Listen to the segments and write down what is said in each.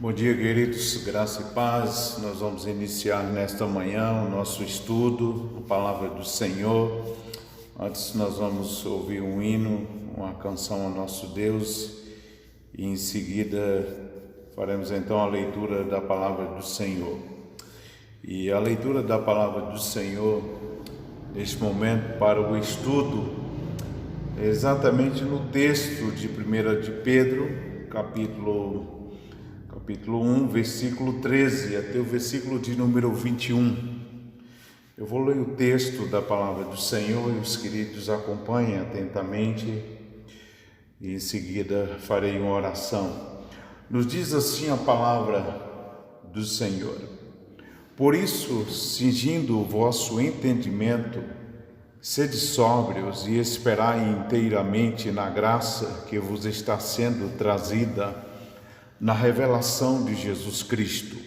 Bom dia, queridos, graça e paz. Nós vamos iniciar nesta manhã o nosso estudo, a palavra do Senhor. Antes nós vamos ouvir um hino, uma canção ao nosso Deus e em seguida faremos então a leitura da palavra do Senhor. E a leitura da palavra do Senhor, neste momento, para o estudo, é exatamente no texto de 1 de Pedro, capítulo 1, versículo 13, até o versículo de número 21. Eu vou ler o texto da palavra do Senhor e os queridos acompanhem atentamente e em seguida farei uma oração. Nos diz assim a palavra do Senhor: Por isso, cingindo o vosso entendimento, sede sóbrios e esperai inteiramente na graça que vos está sendo trazida na revelação de Jesus Cristo.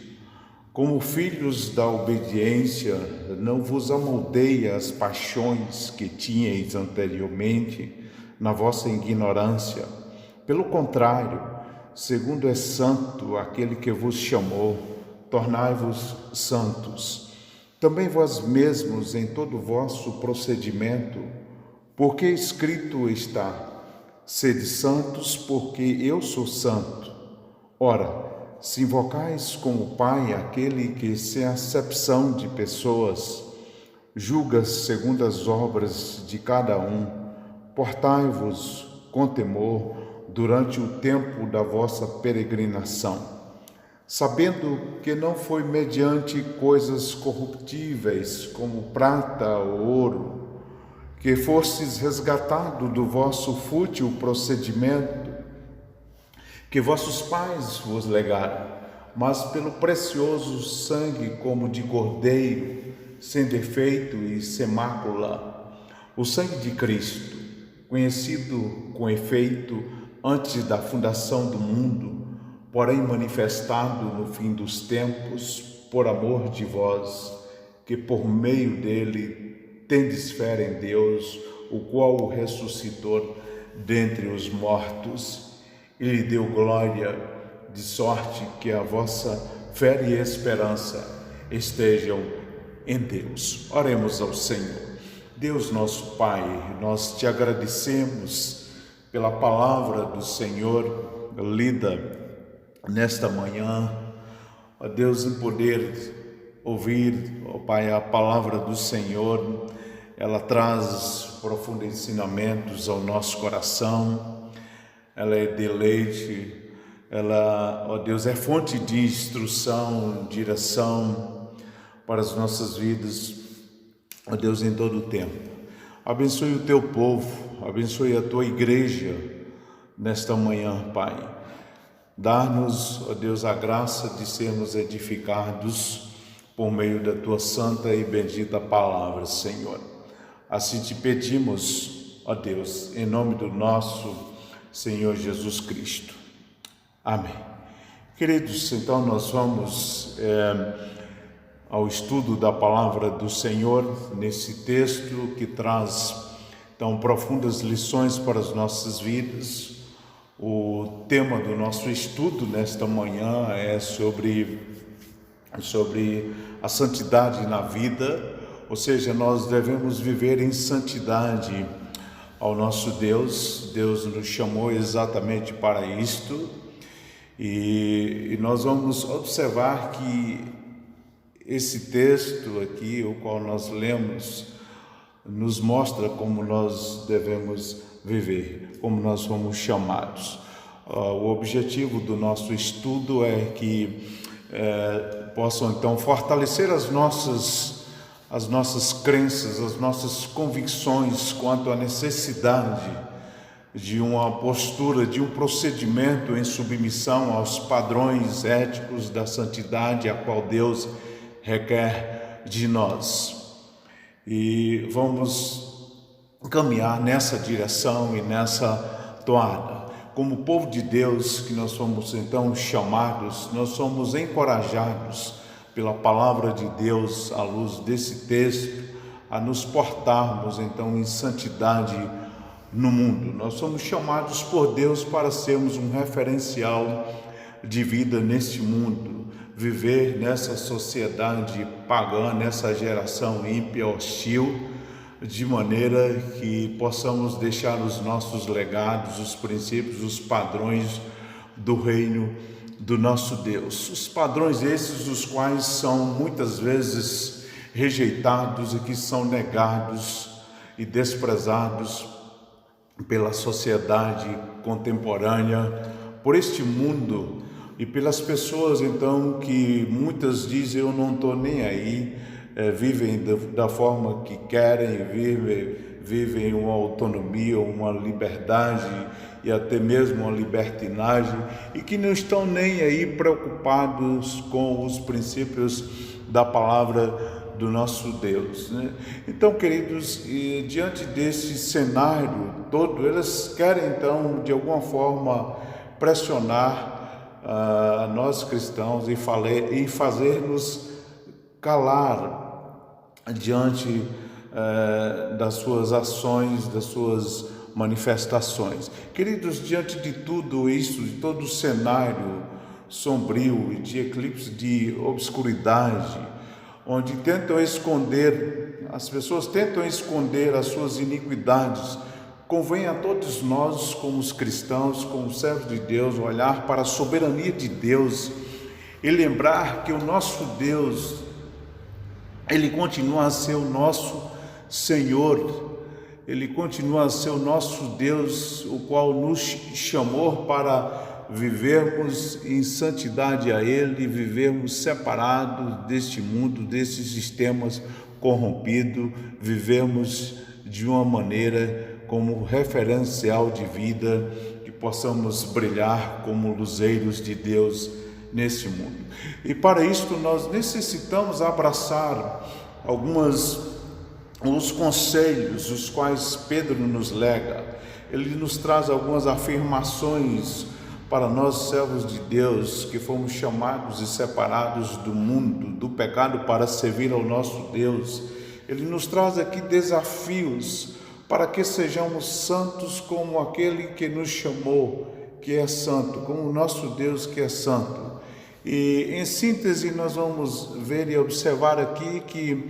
Como filhos da obediência, não vos amoldeie as paixões que tinhais anteriormente na vossa ignorância. Pelo contrário, segundo é santo aquele que vos chamou, tornai-vos santos. Também vós mesmos em todo o vosso procedimento, porque escrito está: sede santos, porque eu sou santo. Ora, se invocais como Pai aquele que, sem acepção de pessoas, julga segundo as obras de cada um, portai-vos com temor durante o tempo da vossa peregrinação, sabendo que não foi mediante coisas corruptíveis, como prata ou ouro, que fostes resgatado do vosso fútil procedimento que vossos pais vos legaram, mas pelo precioso sangue como de cordeiro, sem defeito e sem mácula, o sangue de Cristo, conhecido com efeito antes da fundação do mundo, porém manifestado no fim dos tempos, por amor de vós, que por meio dele tendes fé em Deus, o qual o ressuscitou dentre os mortos, e lhe deu glória, de sorte que a vossa fé e esperança estejam em Deus. Oremos ao Senhor. Deus nosso Pai, nós te agradecemos pela palavra do Senhor lida nesta manhã. Ó Deus, em poder ouvir, ó Pai, a palavra do Senhor, ela traz profundos ensinamentos ao nosso coração. Ela é deleite, ela, ó Deus, é fonte de instrução, direção para as nossas vidas, ó Deus, em todo o tempo. Abençoe o teu povo, abençoe a tua igreja nesta manhã, Pai. Dá-nos, ó Deus, a graça de sermos edificados por meio da tua santa e bendita palavra, Senhor. Assim te pedimos, ó Deus, em nome do nosso Senhor Jesus Cristo. Amém. Queridos, então nós vamos ao estudo da palavra do Senhor, nesse texto que traz tão profundas lições para as nossas vidas. O tema do nosso estudo nesta manhã é sobre a santidade na vida, ou seja, nós devemos viver em santidade ao nosso Deus. Deus nos chamou exatamente para isto, e nós vamos observar que esse texto aqui, o qual nós lemos, nos mostra como nós devemos viver, como nós fomos chamados. O objetivo do nosso estudo é que possam então fortalecer as nossas crenças, as nossas convicções quanto à necessidade de uma postura, de um procedimento em submissão aos padrões éticos da santidade a qual Deus requer de nós. E vamos caminhar nessa direção e nessa toada. Como povo de Deus que nós somos então chamados, nós somos encorajados pela palavra de Deus, à luz desse texto, a nos portarmos então em santidade no mundo. Nós somos chamados por Deus para sermos um referencial de vida neste mundo, viver nessa sociedade pagã, nessa geração ímpia, hostil, de maneira que possamos deixar os nossos legados, os princípios, os padrões do reino do nosso Deus. Os padrões esses, os quais são muitas vezes rejeitados e que são negados e desprezados pela sociedade contemporânea, por este mundo e pelas pessoas então que muitas dizem eu não estou nem aí, vivem da forma que querem, vivem uma autonomia, uma liberdade e até mesmo uma libertinagem e que não estão nem aí preocupados com os princípios da palavra do nosso Deus, né? Então, queridos, diante desse cenário todo, eles querem então de alguma forma pressionar nós cristãos e fazer-nos calar diante das suas ações, das suas manifestações. Queridos, diante de tudo isso, de todo o cenário sombrio e de eclipse de obscuridade, onde as pessoas tentam esconder as suas iniquidades, convém a todos nós, como os cristãos, como servos de Deus, olhar para a soberania de Deus e lembrar que o nosso Deus, Ele continua a ser o nosso Senhor, Ele continua a ser o nosso Deus, o qual nos chamou para vivermos em santidade a Ele, vivermos separados deste mundo, desses sistemas corrompidos, vivemos de uma maneira como referencial de vida, que possamos brilhar como luzeiros de Deus nesse mundo. E para isto nós necessitamos abraçar os conselhos, os quais Pedro nos lega. Ele nos traz algumas afirmações para nós, servos de Deus, que fomos chamados e separados do mundo, do pecado, para servir ao nosso Deus. Ele nos traz aqui desafios para que sejamos santos como aquele que nos chamou, que é santo, como o nosso Deus que é santo. E em síntese nós vamos ver e observar aqui que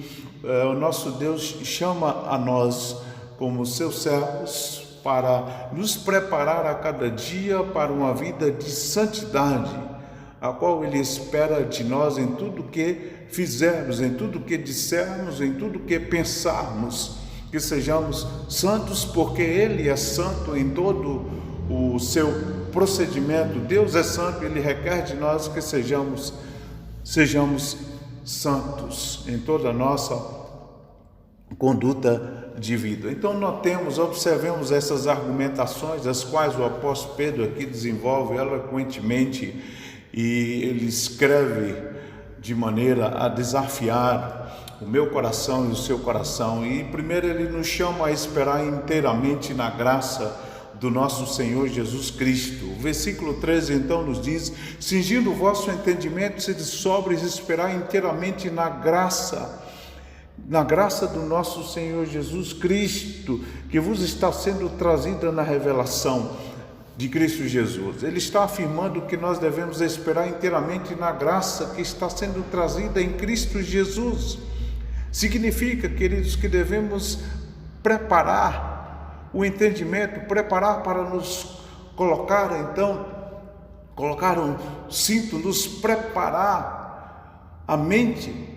o nosso Deus chama a nós como seus servos para nos preparar a cada dia para uma vida de santidade, a qual Ele espera de nós em tudo que fizermos, em tudo que dissermos, em tudo que pensarmos, que sejamos santos, porque Ele é santo em todo o seu procedimento. Deus é santo, Ele requer de nós que sejamos santos em toda a nossa conduta de vida. Então observemos essas argumentações, as quais o apóstolo Pedro aqui desenvolve eloquentemente, e ele escreve de maneira a desafiar o meu coração e o seu coração. E primeiro ele nos chama a esperar inteiramente na graça do nosso Senhor Jesus Cristo. O versículo 13 então nos diz: cingindo o vosso entendimento, sede sóbrios, esperar inteiramente na graça do nosso Senhor Jesus Cristo, que vos está sendo trazida na revelação de Cristo Jesus. Ele está afirmando que nós devemos esperar inteiramente na graça que está sendo trazida em Cristo Jesus. Significa, queridos, que devemos preparar o entendimento, preparar para nos colocar um cinto, nos preparar a mente,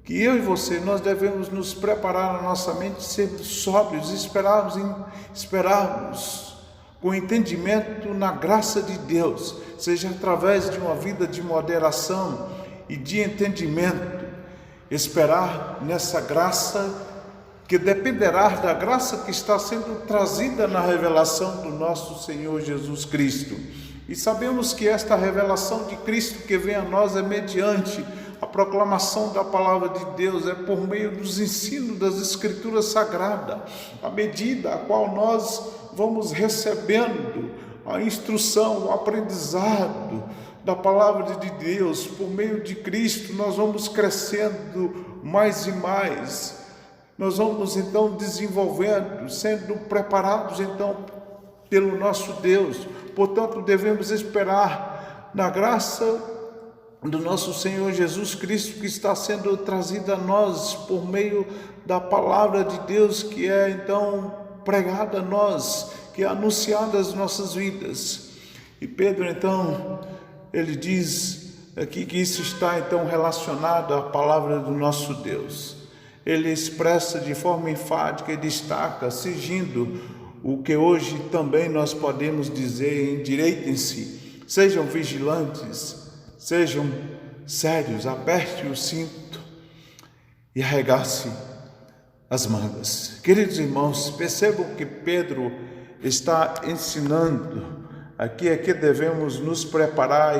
que eu e você, nós devemos nos preparar na nossa mente, ser sóbrios, esperarmos com entendimento na graça de Deus, seja através de uma vida de moderação e de entendimento, esperar nessa graça que dependerá da graça que está sendo trazida na revelação do nosso Senhor Jesus Cristo. E sabemos que esta revelação de Cristo que vem a nós é mediante a proclamação da palavra de Deus, é por meio dos ensinos das Escrituras Sagradas, à medida a qual nós vamos recebendo a instrução, o aprendizado da palavra de Deus, por meio de Cristo, nós vamos crescendo mais e mais, nós vamos então desenvolvendo, sendo preparados então pelo nosso Deus. Portanto, devemos esperar na graça do nosso Senhor Jesus Cristo, que está sendo trazida a nós por meio da palavra de Deus, que é então pregada a nós, que é anunciada às nossas vidas. E Pedro então, ele diz aqui que isso está então relacionado à palavra do nosso Deus. Ele expressa de forma enfática e destaca, sigindo o que hoje também nós podemos dizer: endireitem-se, sejam vigilantes, sejam sérios, aperte o cinto e arregace as mangas. Queridos irmãos, percebam que Pedro está ensinando aqui é que devemos nos preparar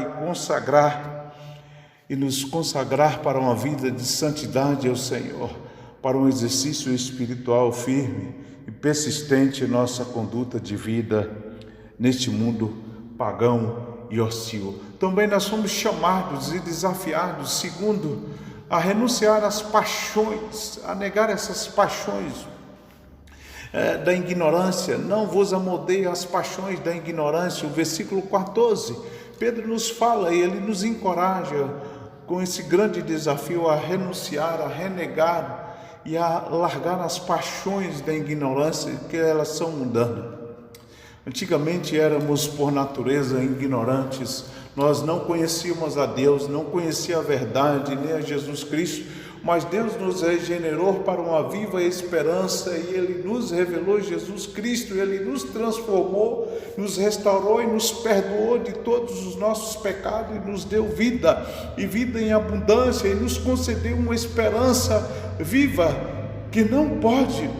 e nos consagrar para uma vida de santidade ao Senhor, para um exercício espiritual firme e persistente em nossa conduta de vida neste mundo pagão e hostil. Também nós somos chamados e desafiados, segundo, a renunciar às paixões, a negar essas paixões da ignorância. Não vos amoldeie às paixões da ignorância. O versículo 14, Pedro nos fala e ele nos encoraja com esse grande desafio a renunciar, a renegar e a largar as paixões da ignorância, que elas são mundanas. Antigamente éramos por natureza ignorantes, nós não conhecíamos a Deus, não conhecíamos a verdade, nem a Jesus Cristo, mas Deus nos regenerou para uma viva esperança e Ele nos revelou Jesus Cristo, Ele nos transformou, nos restaurou e nos perdoou de todos os nossos pecados e nos deu vida, e vida em abundância, e nos concedeu uma esperança viva que não pode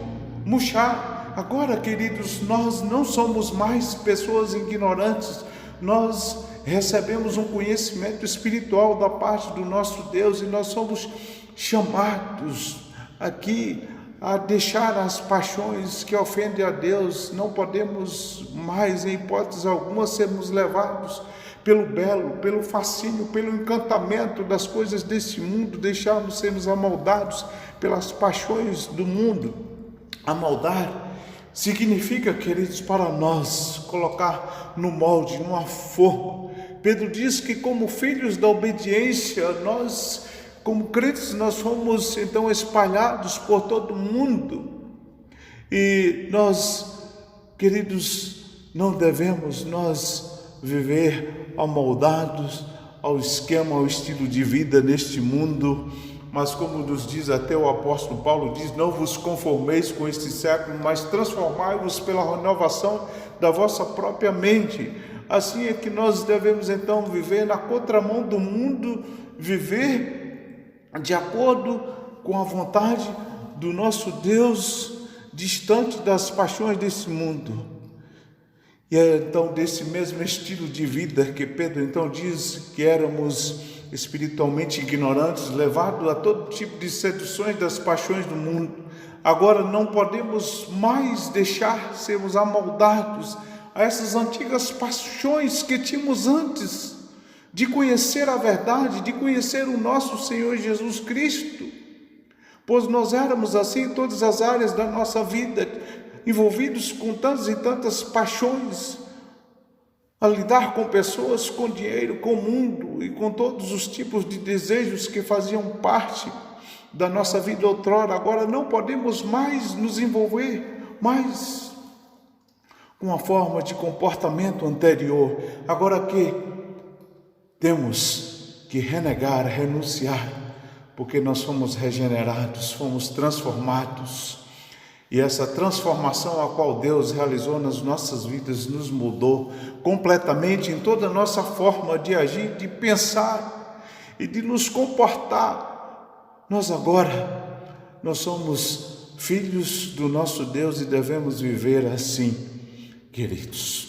murchar. Agora, queridos, nós não somos mais pessoas ignorantes, nós recebemos um conhecimento espiritual da parte do nosso Deus e nós somos chamados aqui a deixar as paixões que ofendem a Deus. Não podemos mais, em hipótese alguma, sermos levados pelo belo, pelo fascínio, pelo encantamento das coisas desse mundo, deixarmos sermos amoldados pelas paixões do mundo. Amoldar significa, queridos, para nós colocar no molde, numa forma. Pedro diz que como filhos da obediência, nós, como crentes, nós fomos então espalhados por todo o mundo. E nós, queridos, não devemos nós viver amoldados ao esquema, ao estilo de vida neste mundo, mas como nos diz até o apóstolo Paulo, diz: não vos conformeis com este século, mas transformai-vos pela renovação da vossa própria mente. Assim é que nós devemos então viver na contramão do mundo, viver de acordo com a vontade do nosso Deus, distante das paixões desse mundo. E é então desse mesmo estilo de vida que Pedro então diz que éramos espiritualmente ignorantes, levados a todo tipo de seduções das paixões do mundo. Agora não podemos mais deixar sermos amoldados a essas antigas paixões que tínhamos antes de conhecer a verdade, de conhecer o nosso Senhor Jesus Cristo, pois nós éramos assim em todas as áreas da nossa vida, envolvidos com tantas e tantas paixões, a lidar com pessoas, com dinheiro, com o mundo e com todos os tipos de desejos que faziam parte da nossa vida outrora. Agora não podemos mais nos envolver mais com a forma de comportamento anterior. Agora que temos que renegar, renunciar, porque nós fomos regenerados, fomos transformados. E essa transformação a qual Deus realizou nas nossas vidas nos mudou completamente em toda a nossa forma de agir, de pensar e de nos comportar. Nós somos filhos do nosso Deus e devemos viver assim, queridos.